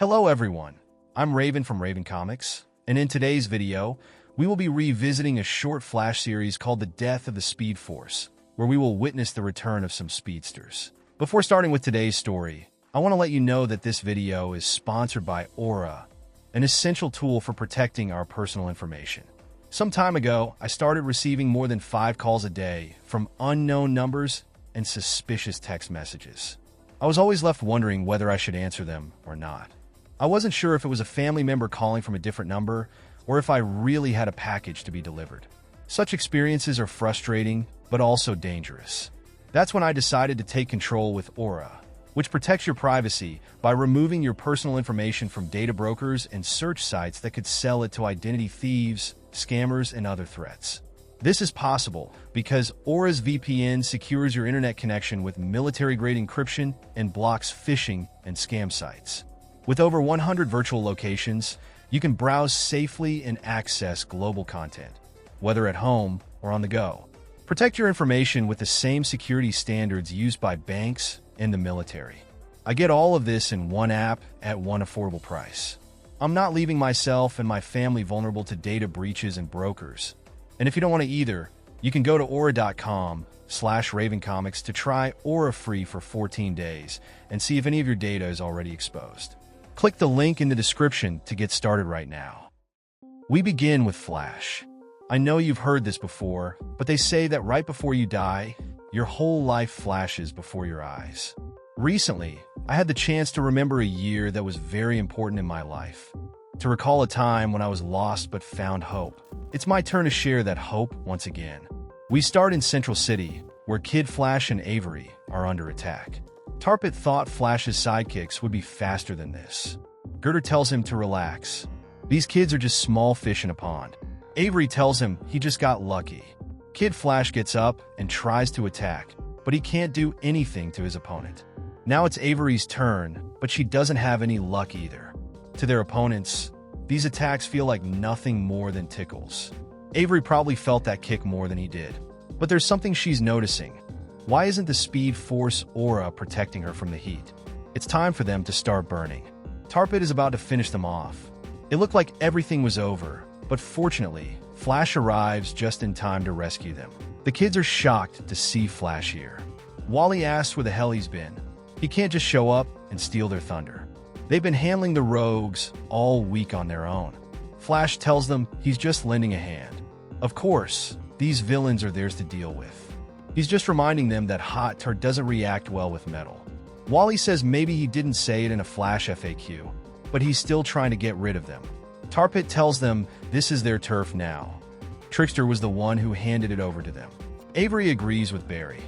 Hello everyone, I'm Raven from Raven Comics, and in today's video, we will be revisiting a short Flash series called The Death of the Speed Force, where we will witness the return of some speedsters. Before starting with today's story, I want to let you know that this video is sponsored by Aura, an essential tool for protecting our personal information. Some time ago, I started receiving more than 5 calls a day from unknown numbers and suspicious text messages. I was always left wondering whether I should answer them or not. I wasn't sure if it was a family member calling from a different number or if I really had a package to be delivered. Such experiences are frustrating, but also dangerous. That's when I decided to take control with Aura, which protects your privacy by removing your personal information from data brokers and search sites that could sell it to identity thieves, scammers, and other threats. This is possible because Aura's VPN secures your internet connection with military-grade encryption and blocks phishing and scam sites. With over 100 virtual locations, you can browse safely and access global content, whether at home or on the go. Protect your information with the same security standards used by banks and the military. I get all of this in one app at one affordable price. I'm not leaving myself and my family vulnerable to data breaches and brokers. And if you don't want to either, you can go to aura.com/ravencomics to try Aura free for 14 days and see if any of your data is already exposed. Click the link in the description to get started right now. We begin with Flash. I know you've heard this before, but they say that right before you die, your whole life flashes before your eyes. Recently, I had the chance to remember a year that was very important in my life. To recall a time when I was lost but found hope. It's my turn to share that hope once again. We start in Central City, where Kid Flash and Avery are under attack. Tarpit thought Flash's sidekicks would be faster than this. Girder tells him to relax. These kids are just small fish in a pond. Avery tells him he just got lucky. Kid Flash gets up and tries to attack, but he can't do anything to his opponent. Now it's Avery's turn, but she doesn't have any luck either. To their opponents, these attacks feel like nothing more than tickles. Avery probably felt that kick more than he did. But there's something she's noticing. Why isn't the Speed Force Aura protecting her from the heat? It's time for them to start burning. Tarpit is about to finish them off. It looked like everything was over, but fortunately, Flash arrives just in time to rescue them. The kids are shocked to see Flash here. Wally asks where the hell he's been. He can't just show up and steal their thunder. They've been handling the rogues all week on their own. Flash tells them he's just lending a hand. Of course, these villains are theirs to deal with. He's just reminding them that hot tar doesn't react well with metal. Wally says maybe he didn't say it in a Flash FAQ, but he's still trying to get rid of them. Tarpit tells them this is their turf now. Trickster was the one who handed it over to them. Avery agrees with Barry.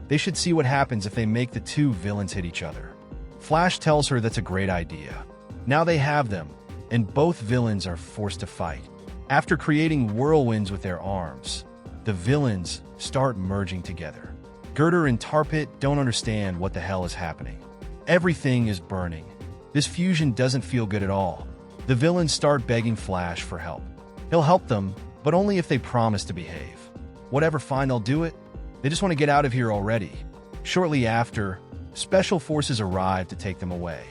They should see what happens if they make the two villains hit each other. Flash tells her that's a great idea. Now they have them, and both villains are forced to fight. After creating whirlwinds with their arms, the villains start merging together. Girder and Tarpit don't understand what the hell is happening. Everything is burning. This fusion doesn't feel good at all. The villains start begging Flash for help. He'll help them, but only if they promise to behave. Whatever, fine, they'll do it. They just want to get out of here already. Shortly after, Special Forces arrive to take them away.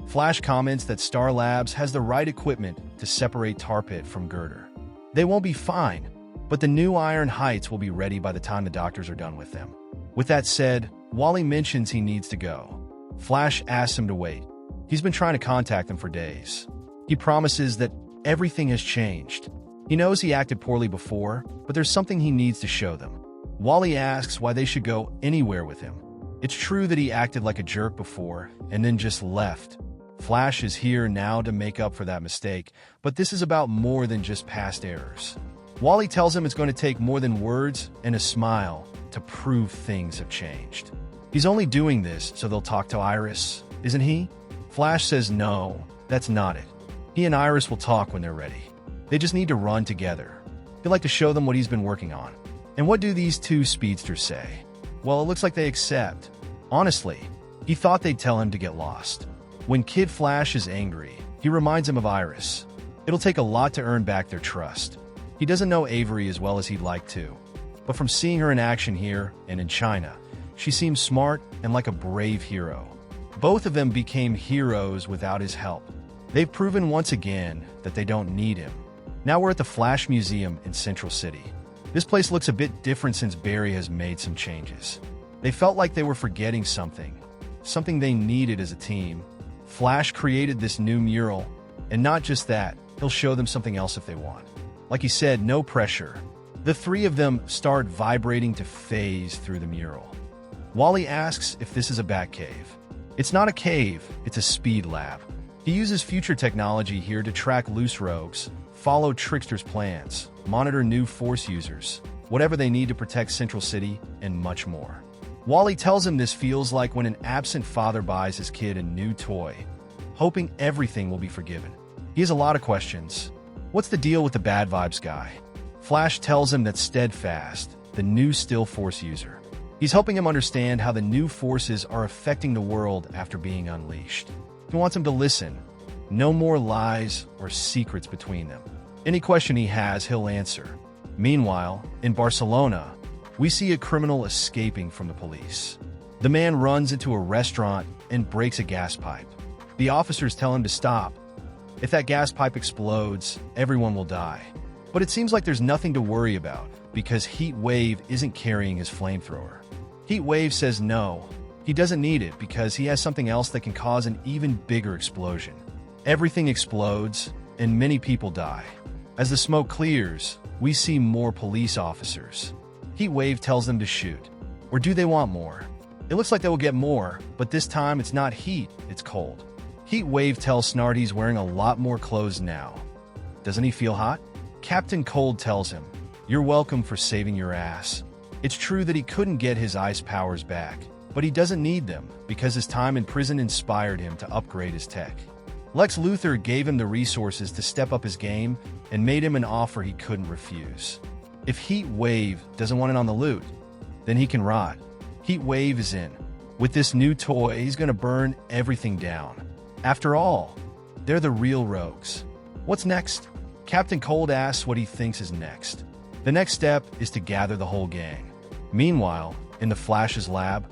Flash comments that Star Labs has the right equipment to separate Tarpit from Girder. They won't be fine, but the new Iron Heights will be ready by the time the doctors are done with them. With that said, Wally mentions he needs to go. Flash asks him to wait. He's been trying to contact them for days. He promises that everything has changed. He knows he acted poorly before, but there's something he needs to show them. Wally asks why they should go anywhere with him. It's true that he acted like a jerk before and then just left. Flash is here now to make up for that mistake, but this is about more than just past errors. Wally tells him it's going to take more than words and a smile to prove things have changed. He's only doing this so they'll talk to Iris, isn't he? Flash says no, that's not it. He and Iris will talk when they're ready. They just need to run together. He'd like to show them what he's been working on. And what do these two speedsters say? Well, it looks like they accept. Honestly, he thought they'd tell him to get lost. When Kid Flash is angry, he reminds him of Iris. It'll take a lot to earn back their trust. He doesn't know Avery as well as he'd like to, but from seeing her in action here and in China, she seems smart and like a brave hero. Both of them became heroes without his help. They've proven once again that they don't need him. Now we're at the Flash Museum in Central City. This place looks a bit different since Barry has made some changes. They felt like they were forgetting something they needed as a team. Flash created this new mural, and not just that, he'll show them something else if they want. Like he said, no pressure. The three of them start vibrating to phase through the mural. Wally asks if this is a Batcave. It's not a cave, it's a speed lab. He uses future technology here to track loose rogues, follow Trickster's plans, monitor new Force users, whatever they need to protect Central City, and much more. Wally tells him this feels like when an absent father buys his kid a new toy, hoping everything will be forgiven. He has a lot of questions. What's the deal with the bad vibes guy? Flash tells him that Steadfast, the new Still Force user. He's helping him understand how the new forces are affecting the world after being unleashed. He wants him to listen. No more lies or secrets between them. Any question he has, he'll answer. Meanwhile, in Barcelona, we see a criminal escaping from the police. The man runs into a restaurant and breaks a gas pipe. The officers tell him to stop. If that gas pipe explodes, everyone will die. But it seems like there's nothing to worry about because Heat Wave isn't carrying his flamethrower. Heat Wave says no, he doesn't need it because he has something else that can cause an even bigger explosion. Everything explodes, and many people die. As the smoke clears, we see more police officers. Heat Wave tells them to shoot. Or do they want more? It looks like they will get more, but this time it's not heat, it's cold. Heat Wave tells Snart he's wearing a lot more clothes now. Doesn't he feel hot? Captain Cold tells him, "You're welcome for saving your ass." It's true that he couldn't get his ice powers back, but he doesn't need them because his time in prison inspired him to upgrade his tech. Lex Luthor gave him the resources to step up his game and made him an offer he couldn't refuse. If Heat Wave doesn't want it on the loot, then he can rot. Heat Wave is in. With this new toy, he's gonna burn everything down. After all, they're the real rogues. What's next? Captain Cold asks what he thinks is next. The next step is to gather the whole gang. Meanwhile, in the Flash's lab,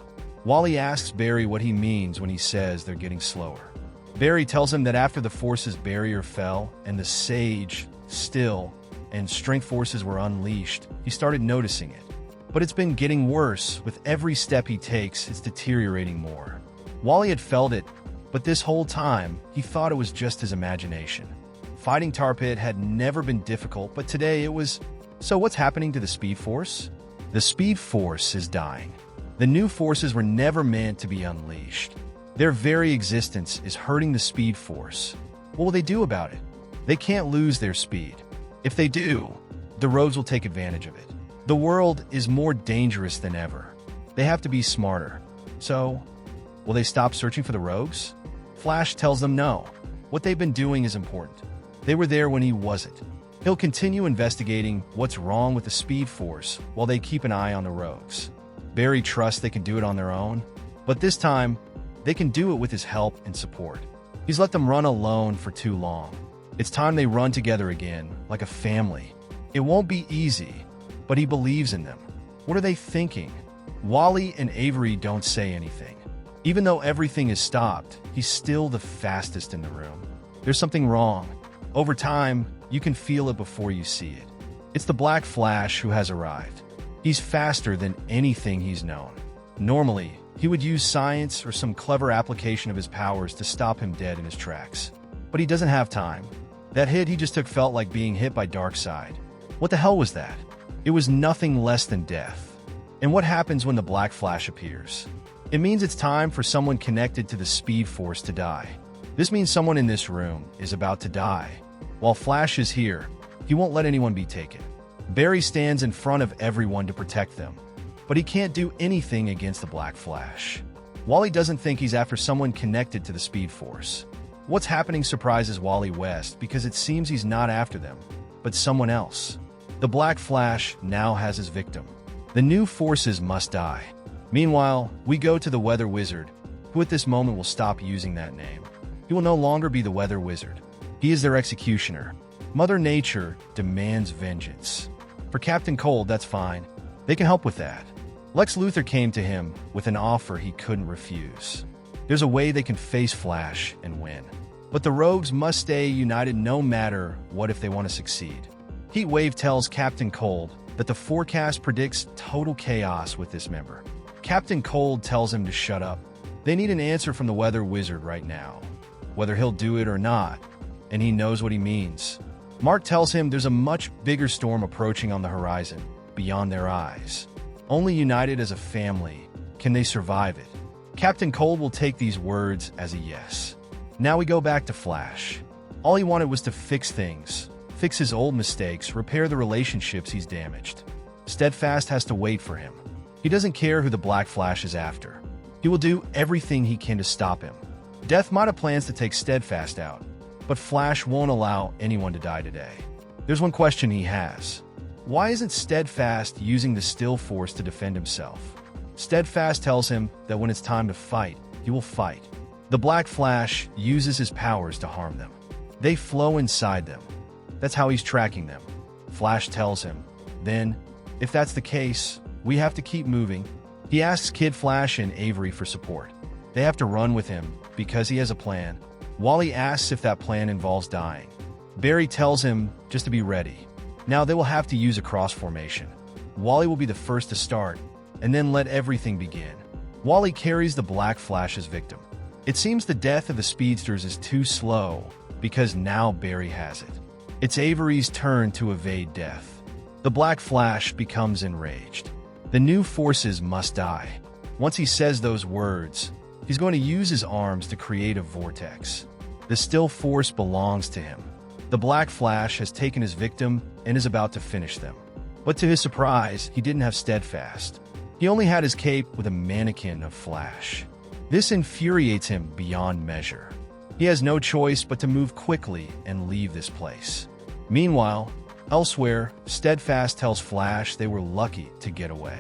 Wally asks Barry what he means when he says they're getting slower. Barry tells him that after the Force's barrier fell and the Sage, Still, and Strength forces were unleashed, he started noticing it. But it's been getting worse. With every step he takes, it's deteriorating more. Wally had felt it, but this whole time, he thought it was just his imagination. Fighting Tar Pit had never been difficult, but today it was. So what's happening to the Speed Force? The Speed Force is dying. The new forces were never meant to be unleashed. Their very existence is hurting the Speed Force. What will they do about it? They can't lose their speed. If they do, the rogues will take advantage of it. The world is more dangerous than ever. They have to be smarter. So, will they stop searching for the rogues? Flash tells them no. What they've been doing is important. They were there when he wasn't. He'll continue investigating what's wrong with the Speed Force while they keep an eye on the rogues. Barry trusts they can do it on their own, but this time, they can do it with his help and support. He's let them run alone for too long. It's time they run together again, like a family. It won't be easy, but he believes in them. What are they thinking? Wally and Avery don't say anything. Even though everything is stopped, he's still the fastest in the room. There's something wrong. Over time, you can feel it before you see it. It's the Black Flash who has arrived. He's faster than anything he's known. Normally, he would use science or some clever application of his powers to stop him dead in his tracks. But he doesn't have time. That hit he just took felt like being hit by Darkseid. What the hell was that? It was nothing less than death. And what happens when the Black Flash appears? It means it's time for someone connected to the Speed Force to die. This means someone in this room is about to die. While Flash is here, he won't let anyone be taken. Barry stands in front of everyone to protect them, but he can't do anything against the Black Flash. Wally doesn't think he's after someone connected to the Speed Force. What's happening surprises Wally West because it seems he's not after them, but someone else. The Black Flash now has his victim. The new forces must die. Meanwhile, we go to the Weather Wizard, who at this moment will stop using that name. He will no longer be the Weather Wizard. He is their executioner. Mother Nature demands vengeance. For Captain Cold, that's fine. They can help with that. Lex Luthor came to him with an offer he couldn't refuse. There's a way they can face Flash and win. But the rogues must stay united no matter what if they want to succeed. Heatwave tells Captain Cold that the forecast predicts total chaos with this member. Captain Cold tells him to shut up. They need an answer from the weather wizard right now, whether he'll do it or not, and he knows what he means. Mark tells him there's a much bigger storm approaching on the horizon, beyond their eyes. Only united as a family can they survive it. Captain Cold will take these words as a yes. Now we go back to Flash. All he wanted was to fix things, fix his old mistakes, repair the relationships he's damaged. Steadfast has to wait for him. He doesn't care who the Black Flash is after. He will do everything he can to stop him. Death might have plans to take Steadfast out, but Flash won't allow anyone to die today. There's one question he has. Why isn't Steadfast using the Still Force to defend himself? Steadfast tells him that when it's time to fight, he will fight. The Black Flash uses his powers to harm them. They flow inside them. That's how he's tracking them. Flash tells him, then, if that's the case, we have to keep moving. He asks Kid Flash and Avery for support. They have to run with him because he has a plan. Wally asks if that plan involves dying. Barry tells him just to be ready. Now they will have to use a cross formation. Wally will be the first to start, and then let everything begin. Wally carries the Black Flash's victim. It seems the death of the speedsters is too slow because now Barry has it. It's Avery's turn to evade death. The Black Flash becomes enraged. The new forces must die. Once he says those words, he's going to use his arms to create a vortex. The Still Force belongs to him. The Black Flash has taken his victim and is about to finish them. But to his surprise, he didn't have Steadfast. He only had his cape with a mannequin of Flash. This infuriates him beyond measure. He has no choice but to move quickly and leave this place. Meanwhile, elsewhere, Steadfast tells Flash they were lucky to get away.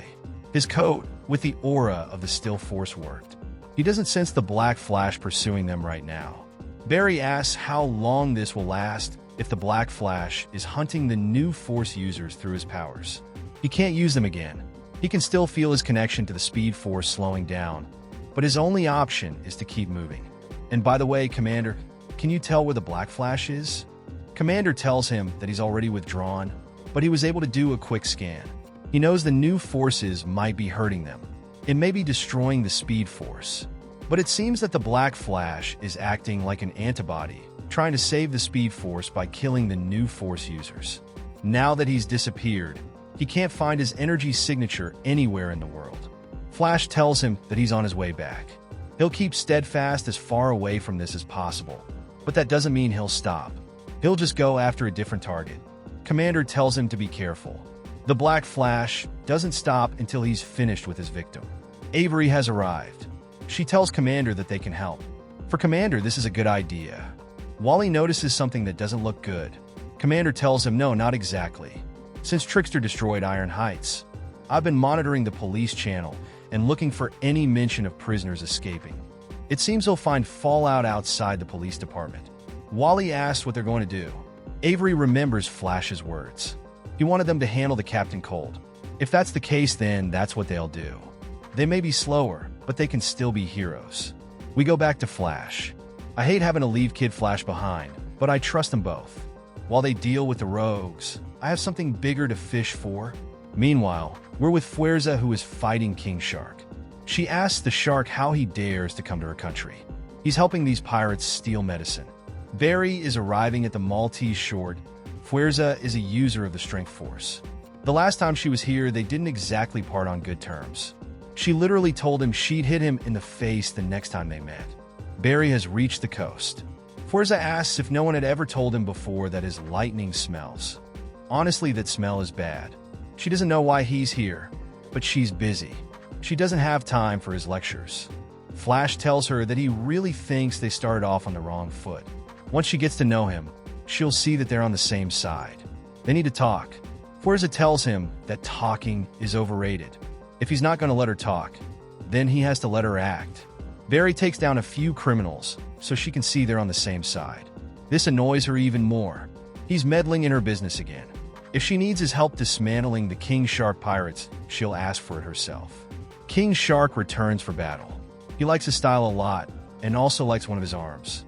His coat, with the aura of the Still Force, worked. He doesn't sense the Black Flash pursuing them right now. Barry asks how long this will last if the Black Flash is hunting the new Force users through his powers. He can't use them again. He can still feel his connection to the Speed Force slowing down, but his only option is to keep moving. And by the way, Commander, can you tell where the Black Flash is? Commander tells him that he's already withdrawn, but he was able to do a quick scan. He knows the new forces might be hurting them. It may be destroying the Speed Force. But it seems that the Black Flash is acting like an antibody, trying to save the Speed Force by killing the new Force users. Now that he's disappeared, he can't find his energy signature anywhere in the world. Flash tells him that he's on his way back. He'll keep Steadfast as far away from this as possible, but that doesn't mean he'll stop. He'll just go after a different target. Commander tells him to be careful. The Black Flash doesn't stop until he's finished with his victim. Avery has arrived. She tells Commander that they can help. For Commander, this is a good idea. Wally notices something that doesn't look good. Commander tells him no, not exactly. Since Trickster destroyed Iron Heights, I've been monitoring the police channel and looking for any mention of prisoners escaping. It seems he'll find fallout outside the police department. Wally asks what they're going to do. Avery remembers Flash's words. He wanted them to handle the Captain Cold. If that's the case, then that's what they'll do. They may be slower, but they can still be heroes. We go back to Flash. I hate having to leave Kid Flash behind, but I trust them both. While they deal with the rogues, I have something bigger to fish for. Meanwhile, we're with Fuerza, who is fighting King Shark. She asks the shark how he dares to come to her country. He's helping these pirates steal medicine. Barry is arriving at the Maltese shore. Fuerza is a user of the Strength Force. The last time she was here, they didn't exactly part on good terms. She literally told him she'd hit him in the face the next time they met. Barry has reached the coast. Fuerza asks if no one had ever told him before that his lightning smells. Honestly, that smell is bad. She doesn't know why he's here, but she's busy. She doesn't have time for his lectures. Flash tells her that he really thinks they started off on the wrong foot. Once she gets to know him, she'll see that they're on the same side. They need to talk. Fuerza tells him that talking is overrated. If he's not going to let her talk, then he has to let her act. Barry takes down a few criminals so she can see they're on the same side. This annoys her even more. He's meddling in her business again. If she needs his help dismantling the King Shark pirates, she'll ask for it herself. King Shark returns for battle. He likes his style a lot and also likes one of his arms.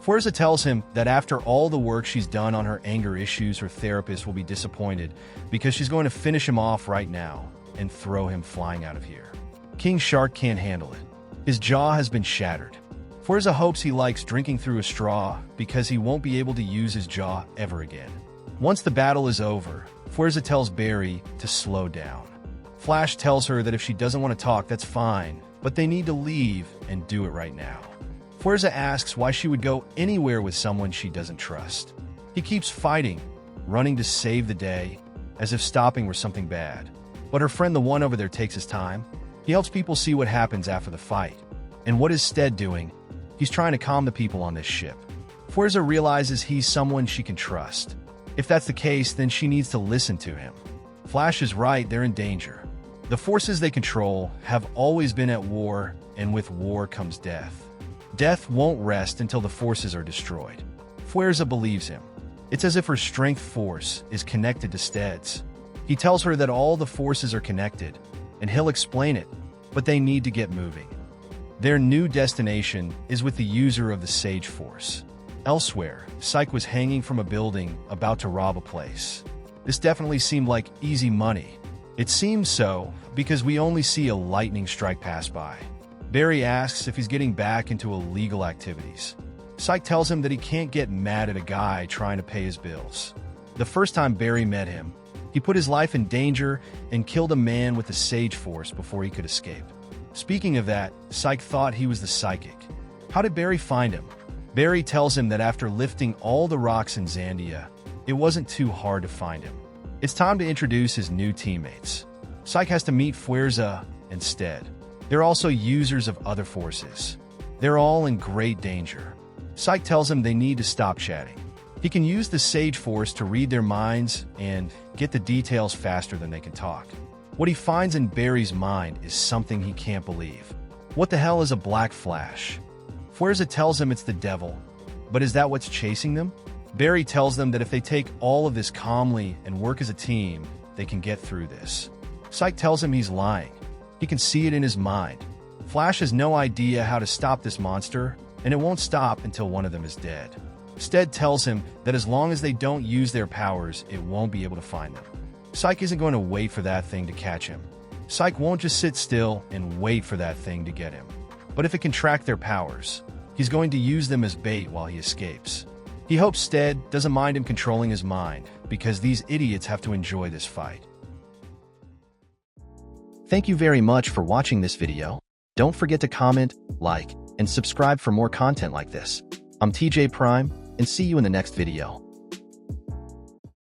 Fuerza tells him that after all the work she's done on her anger issues, her therapist will be disappointed because she's going to finish him off right now and throw him flying out of here. King Shark can't handle it. His jaw has been shattered. Fuerza hopes he likes drinking through a straw because he won't be able to use his jaw ever again. Once the battle is over, Fuerza tells Barry to slow down. Flash tells her that if she doesn't want to talk, that's fine, but they need to leave and do it right now. Fuerza asks why she would go anywhere with someone she doesn't trust. He keeps fighting, running to save the day, as if stopping were something bad. But her friend, the one over there, takes his time. He helps people see what happens after the fight. And what is Stead doing? He's trying to calm the people on this ship. Fuerza realizes he's someone she can trust. If that's the case, then she needs to listen to him. Flash is right, they're in danger. The forces they control have always been at war, and with war comes death. Death won't rest until the forces are destroyed. Fuerza believes him. It's as if her strength force is connected to Stead's. He tells her that all the forces are connected, and he'll explain it, but they need to get moving. Their new destination is with the user of the Sage Force. Elsewhere, Psych was hanging from a building about to rob a place. This definitely seemed like easy money. It seems so because we only see a lightning strike pass by. Barry asks if he's getting back into illegal activities. Psych tells him that he can't get mad at a guy trying to pay his bills. The first time Barry met him, he put his life in danger and killed a man with the Sage Force before he could escape. Speaking of that, Psych thought he was the psychic. How did Barry find him? Barry tells him that after lifting all the rocks in Zandia, it wasn't too hard to find him. It's time to introduce his new teammates. Psych has to meet Fuerza and Stead. They're also users of other forces. They're all in great danger. Psych tells him they need to stop chatting. He can use the Sage Force to read their minds and get the details faster than they can talk. What he finds in Barry's mind is something he can't believe. What the hell is a black flash? Fuerza tells him it's the devil, but is that what's chasing them? Barry tells them that if they take all of this calmly and work as a team, they can get through this. Psych tells him he's lying. He can see it in his mind. Flash has no idea how to stop this monster, and it won't stop until one of them is dead. Stead tells him that as long as they don't use their powers, it won't be able to find them. Psych isn't going to wait for that thing to catch him. Psych won't just sit still and wait for that thing to get him. But if it can track their powers, he's going to use them as bait while he escapes. He hopes Stead doesn't mind him controlling his mind, because these idiots have to enjoy this fight. Thank you very much for watching this video. Don't forget to comment, like, and subscribe for more content like this. I'm TJ Prime, and see you in the next video.